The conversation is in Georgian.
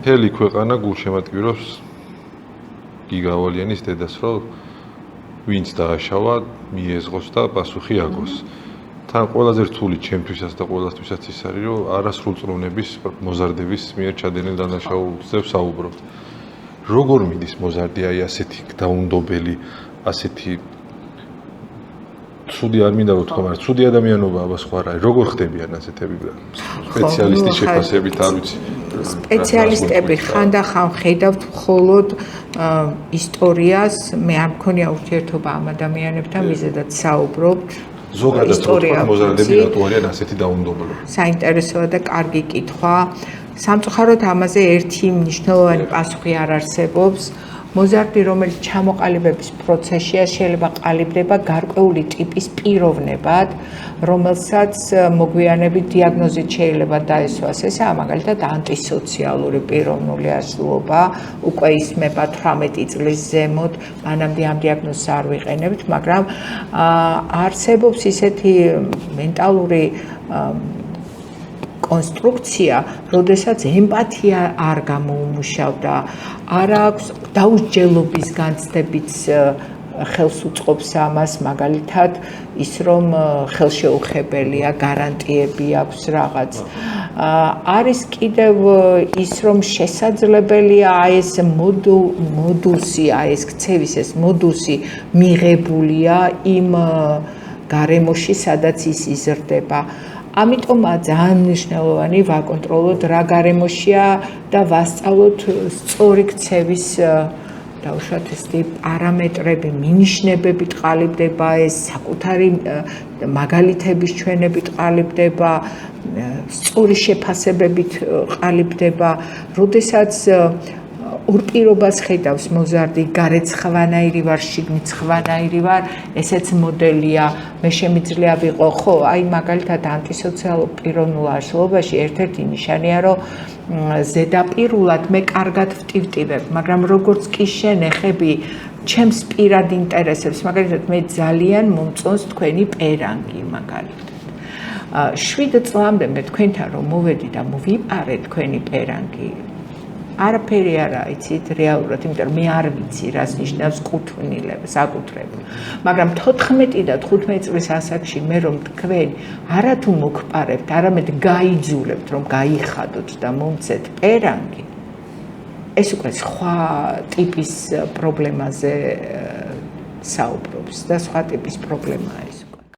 მთელი ქვეყანა გულშემატკივრობს გიგავალიანის დედას, რომ ვინც დააშავა, მიეზღოს და პასუხი აგოს. თან ყველაზე რთული ჩემთვისაც და ყველასთვისაც ის არის, რომ არასრულწლოვნების მოზარდების მიერ ჩადენილ დანაშაულზე ვსაუბრობთ. როგორ მიდის მოზარდი აი ასეთი დაუნდობელი, ასეთი ცუდი არ მინდა რომ თქვა, მაგრამ ცუდი ადამიანობა აბა სხვა რა, როგორ ხდებიან ასეთები სპეციალისტის შეფასებით, არ ვიცი. სპეციალისტები ხანდახან ხედავთ მხოლოდ ისტორიას, მე არ მქონია ურთიერთობა ამ ადამიანებთან, მიზედად საუბრობთ. ზოგადად თქვა მოზარდები რატო არიან ასეთი დაუნდობელი? საინტერესოა და კარგი კითხვა. სამწუხაროდ ამაზე ერთი მნიშვნელოვანი პასუხი არ არსებობს. მოზარდი, რომელიც ჩამოყალიბების პროცესშია, შეიძლება ყალიბდება გარკვეული ტიპის პიროვნებად, რომელსაც მოგვიანებით დიაგნოზით შეიძლება დაესვას. ესაა მაგალითად ანტისოციალური პიროვნული ასლობა, უკვე ისმება 18 წლის ზემოთ, მანამდე ამ დიაგნოზს არ ვიყენებთ, მაგრამ არსებობს ისეთი მენტალური კონსტრუქცია, როდესაც ემპათია არ გამოუმუშავდა, არ აქვს დაუსჯელობის განცდებიც ხელს უწყობს ამას, მაგალითად ის რომ ხელშეუხებელია, გარანტიები აქვს რაღაც. არის კიდევ ის რომ შესაძლებელია ეს მოდუსი, ეს ქცევის ეს მოდუსი მიღებულია იმ გარემოში, სადაც ის იზრდება. ამიტომაა ძალიან მნიშვნელოვანი ვაკონტროლოთ რა გარემოშია და ვასწავლოთ სწორი ქცევის დაუშვათ ესეთი პარამეტრები, მინიშნებებით ყალიბდება ეს, საკუთარი მაგალითების ჩვენებით ყალიბდება, სწორი შეფასებებით ყალიბდება, როდესაც ორ პირობას ხედავს მოზარდი, გარეთ ხვანაირი ვარ, შიგნით ხვანაირი ვარ, ესეც მოდელია, მე შემიძლია ვიყო, ხო, აი მაგალითად ანტისოციალურ პიროვნულ არსებობაში ერთ-ერთი ნიშანია, რომ ზედაპირულად მე კარგად ვტივტივებ, მაგრამ როგორც კი შენ ეხები ჩემს პირად ინტერესებს, მაგალითად მე ძალიან მომწონს თქვენი პერანგი, მაგალითად. 7 წლამდე მე თქვენთან რომ მოვედი და მოვიპარე თქვენი პერანგი, არაფერი არა იცით რეალურად, იმიტომ რომ მე არ ვიცი რას ნიშნავს საკუთრება. მაგრამ 14 და 15 წლის ასაკში მე რომ თქვენ არათუ მოგპარებთ, არამედ გაიძულებთ რომ გაიხადოთ და მომცეთ პერანგი, ეს უკვე სხვა ტიპის პრობლემაზე საუბრობს და სხვა ტიპის პრობლემაა.